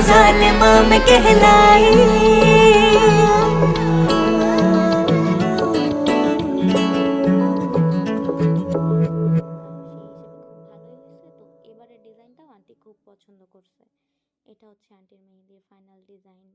जालिमा मैं कहलाई। এবারের ডিজাইনটাও আন্টি খুব পছন্দ করছে। এটা হচ্ছে আন্টির মেহেদির ফাইনাল ডিজাইন।